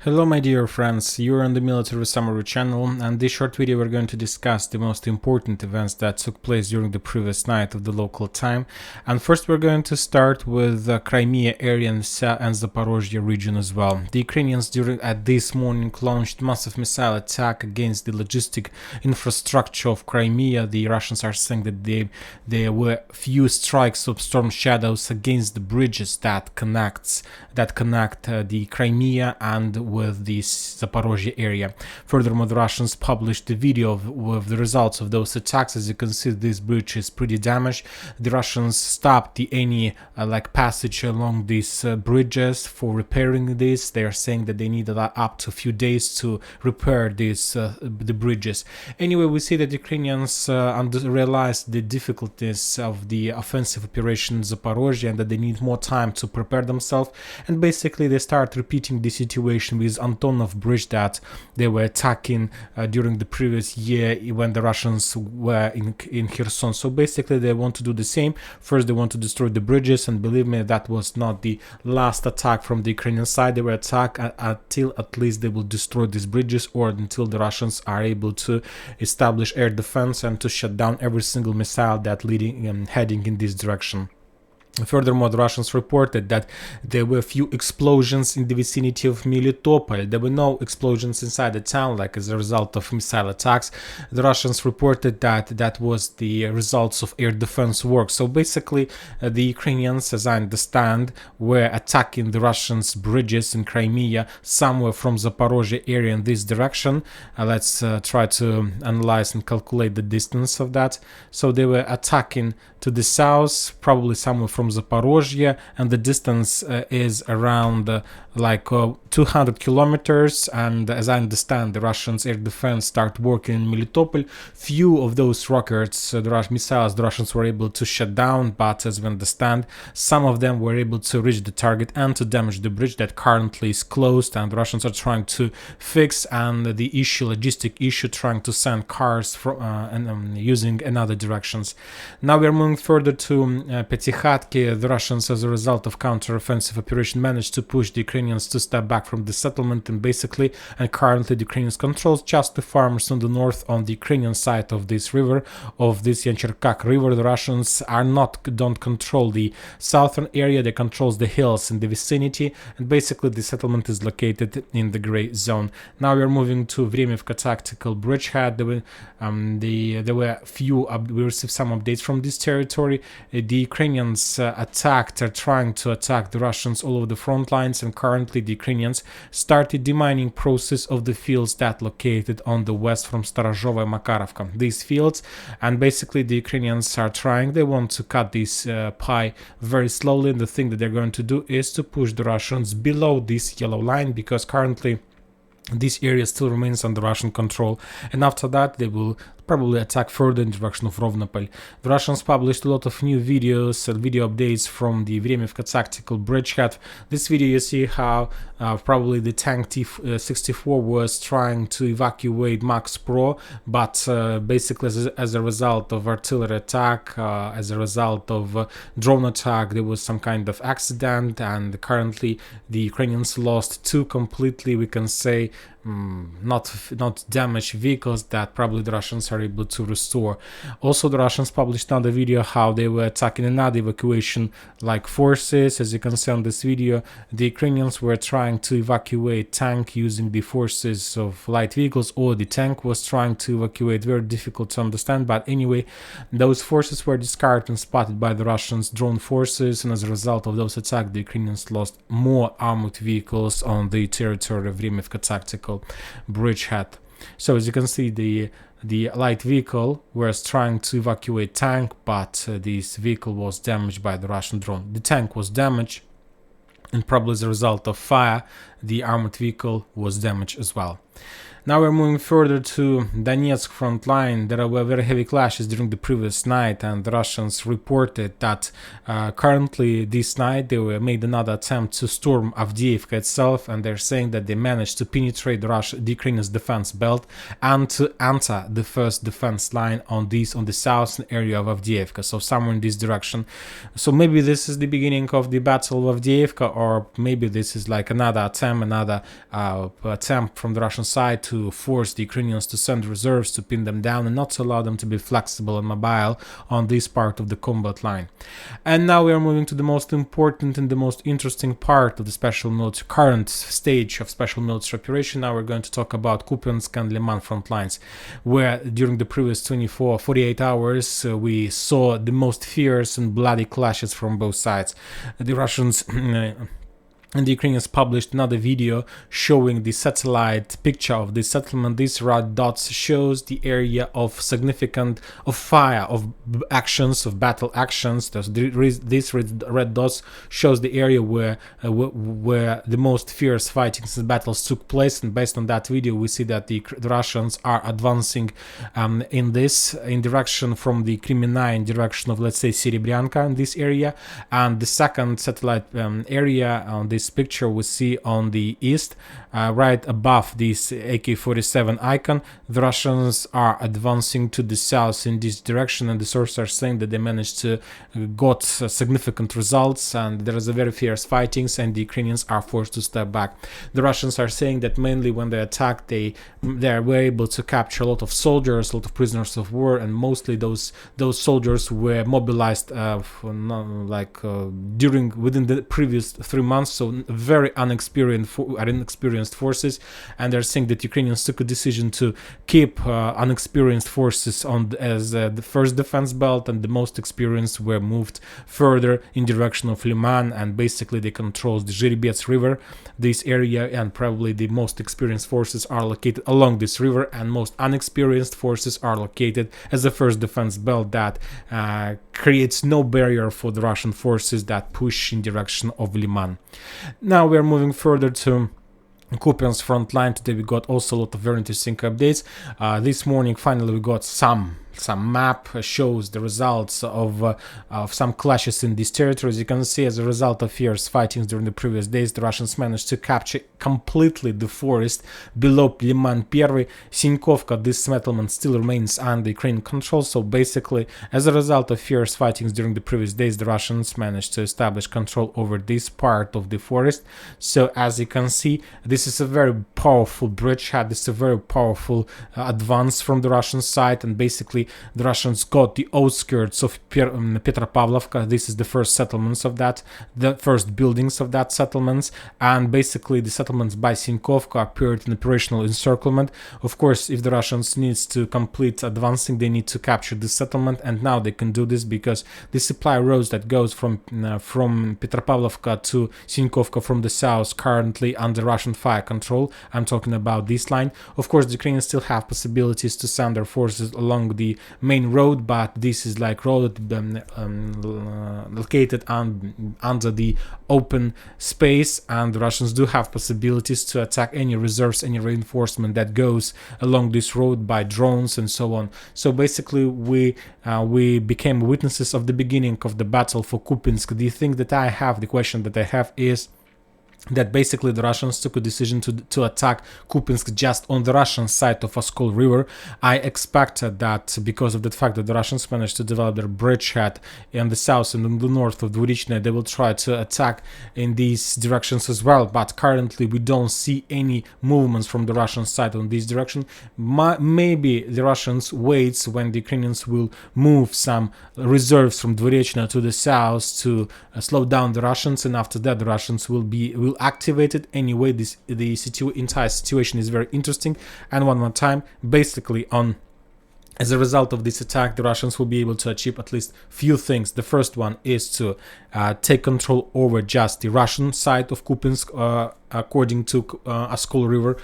Hello my dear friends, you're on the Military Summary channel, and this short video we're going to discuss the most important events that took place during the previous night of the local time. And first we're going to start with the Crimea area and Zaporozhye region as well. The Ukrainians at this morning launched massive missile attack against the logistic infrastructure of Crimea. The Russians are saying that there were few strikes of storm shadows against the bridges that connect the Crimea and with the Zaporozhye area. Furthermore, the Russians published a video with the results of those attacks. As you can see, this bridge is pretty damaged. The Russians stopped any passage along these bridges for repairing this. They are saying that they need up to a few days to repair the bridges. Anyway, we see that the Ukrainians realized the difficulties of the offensive operation in Zaporozhye and that they need more time to prepare themselves. And basically, they start repeating the situation with Antonov Bridge that they were attacking during the previous year when the Russians were in Kherson. So basically they want to do the same. First they want to destroy the bridges, and believe me, that was not the last attack from the Ukrainian side. They will attack until at least they will destroy these bridges, or until the Russians are able to establish air defense and to shut down every single missile that heading in this direction. Furthermore, the Russians reported that there were few explosions in the vicinity of Melitopol. There were no explosions inside the town, like as a result of missile attacks. The Russians reported that that was the results of air defense work. So basically, the Ukrainians, as I understand, were attacking the Russians' bridges in Crimea, somewhere from Zaporozhye area in this direction. Let's try to analyze and calculate the distance of that. So they were attacking to the south, probably somewhere from Zaporozhye, and the distance is around 200 kilometers. And as I understand, the Russians' air defense start working in Melitopol. Few of those rockets, missiles, the Russians were able to shut down, but as we understand, some of them were able to reach the target and to damage the bridge that currently is closed, and the Russians are trying to fix and the logistic issue, trying to send cars using another directions. Now we are moving further to Petykhatki. The Russians, as a result of counteroffensive operation, managed to push the Ukrainians to step back from the settlement, and currently the Ukrainians controls just the farmers on the north on the Ukrainian side of this river, of this Yancherkak river. The Russians don't control the southern area, they control the hills in the vicinity, and basically the settlement is located in the gray zone. Now we are moving to Vremivka tactical bridgehead. We received some updates from this territory. The Ukrainians are trying to attack the Russians all over the front lines, and currently the Ukrainians started the mining process of the fields that located on the west from Starozhova and Makarovka. These fields, and basically the Ukrainians are they want to cut this pie very slowly, and the thing that they're going to do is to push the Russians below this yellow line, because currently this area still remains under Russian control, and after that they will probably attack further in the direction of Rovnopol. The Russians published a lot of new videos and video updates from the Vremivka tactical bridgehead. This video you see how probably the tank T-64 was trying to evacuate Max Pro, but basically as a result of artillery attack, as a result of drone attack, there was some kind of accident, and currently the Ukrainians lost two completely, we can say, not damaged vehicles that probably the Russians are able to restore. Also, the Russians published another video how they were attacking another evacuation forces. As you can see on this video, the Ukrainians were trying to evacuate tank using the forces of light vehicles, or the tank was trying to evacuate. Very difficult to understand, but anyway, those forces were discarded and spotted by the Russians' drone forces, and as a result of those attacks, the Ukrainians lost more armored vehicles on the territory of Vremivka tactical bridgehead. So as you can see, the light vehicle was trying to evacuate tank, but this vehicle was damaged by the Russian drone. The tank was damaged, and probably as a result of fire, the armored vehicle was damaged as well. Now we're moving further to Donetsk front line. There were very heavy clashes during the previous night, and the Russians reported that currently this night they made another attempt to storm Avdiivka itself, and they're saying that they managed to penetrate the Ukrainians' defense belt and to enter the first defense line on the southern area of Avdiivka, so somewhere in this direction. So maybe this is the beginning of the Battle of Avdiivka, or maybe this is like another attempt from the Russian side to force the Ukrainians to send reserves to pin them down and not to allow them to be flexible and mobile on this part of the combat line. And now we are moving to the most important and the most interesting part of the current stage of special military operation. Now we're going to talk about Kupiansk and Liman front lines, where during the previous 48 hours we saw the most fierce and bloody clashes from both sides. The Russians and the Ukrainians published another video showing the satellite picture of the settlement. These red dots shows the area of fire, of actions, of battle actions. These red dots shows the area where the most fierce fightings and battles took place. And based on that video, we see that the Russians are advancing in direction from the Kremina, in direction of, let's say, Serebryanka in this area. And the second satellite area on this picture we see on the east, right above this AK-47 icon. The Russians are advancing to the south in this direction, and the sources are saying that they managed to got significant results, and there is a very fierce fightings, and the Ukrainians are forced to step back. The Russians are saying that mainly when they attacked, they were able to capture a lot of soldiers, a lot of prisoners of war, and mostly those soldiers were mobilized within the previous 3 months, so very inexperienced forces. And they're saying that Ukrainians took a decision to keep unexperienced forces as the first defense belt, and the most experienced were moved further in direction of Liman, and basically they control the Zhiribets river, this area, and probably the most experienced forces are located along this river, and most unexperienced forces are located as the first defense belt that creates no barrier for the Russian forces that push in direction of Liman. Now we're moving further to Kupiansk front line. Today we got also a lot of very interesting updates. This morning finally we got some map shows the results of some clashes in these territories. You can see, as a result of fierce fightings during the previous days, the Russians managed to capture completely the forest below Liman I. Sinkovka, this settlement still remains under Ukrainian control. So basically, as a result of fierce fightings during the previous days, the Russians managed to establish control over this part of the forest. So as you can see, this is a very powerful bridgehead. This is a very powerful advance from the Russian side, and basically the Russians got the outskirts of Petropavlovka. This is the first settlements of that, the first buildings of that settlements, and basically the settlements by Sinkovka appeared in operational encirclement. Of course, if the Russians needs to complete advancing, they need to capture the settlement, and now they can do this because the supply roads that goes from Petropavlovka to Sinkovka from the south currently under Russian fire control. I'm talking about this line. Of course, the Ukrainians still have possibilities to send their forces along the main road, but this is like road located under the open space, and the Russians do have possibilities to attack any reserves, any reinforcement that goes along this road by drones and so on. So basically we became witnesses of the beginning of the battle for Kupiansk. The question that I have is that basically the Russians took a decision to attack Kupiansk just on the Russian side of Oskol River. I expected that because of the fact that the Russians managed to develop their bridgehead in the south and in the north of Dvorichne, they will try to attack in these directions as well. But currently we don't see any movements from the Russian side on this direction. Maybe the Russians waits when the Ukrainians will move some reserves from Dvorichne to the south to slow down the Russians, and after that the Russians will activate it. Anyway, the entire situation is very interesting. And one more time, basically as a result of this attack, the Russians will be able to achieve at least few things. The first one is to take control over just the Russian side of Kupiansk, according to Oskol River.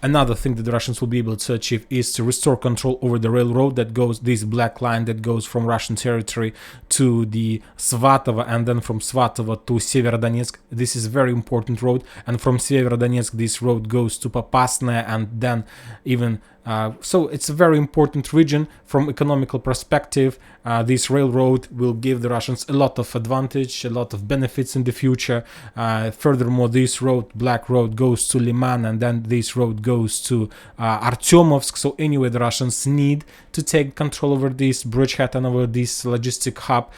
Another thing that the Russians will be able to achieve is to restore control over the railroad that goes, this black line that goes from Russian territory to the Svatovo, and then from Svatovo to Severodonetsk. This is a very important road, and from Severodonetsk this road goes to Popasная, and then even so it's a very important region from economical perspective. This railroad will give the Russians a lot of advantage, a lot of benefits in the future. Furthermore, this road, Black Road, goes to Liman, and then this road goes to Artyomovsk. So anyway, the Russians need to take control over this bridgehead and over this logistic hub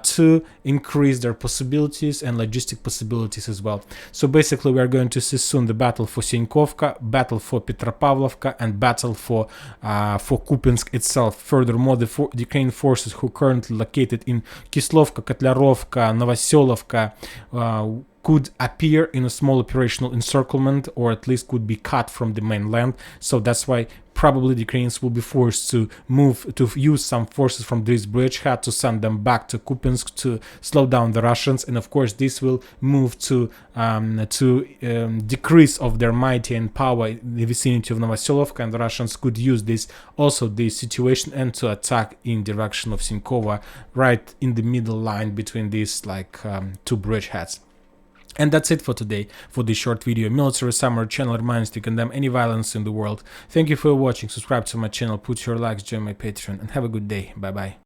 to increase their possibilities and logistic possibilities as well. So basically, we are going to see soon the battle for Sinkovka, battle for Petropavlovka, and battle for Kupiansk itself. Furthermore, the Ukrainian forces who currently located in Kislovka, Kotlarovka, Novoselovka could appear in a small operational encirclement, or at least could be cut from the mainland. So that's why probably the Ukrainians will be forced to use some forces from this bridgehead to send them back to Kupiansk to slow down the Russians, and of course this will move to decrease of their might and power in the vicinity of Novoselovka, and the Russians could use this situation and to attack in direction of Sinkova, right in the middle line between these two bridgeheads. And that's it for today, for this short video. Military Summary channel reminds to condemn any violence in the world. Thank you for watching, subscribe to my channel, put your likes, join my Patreon, and have a good day. Bye bye.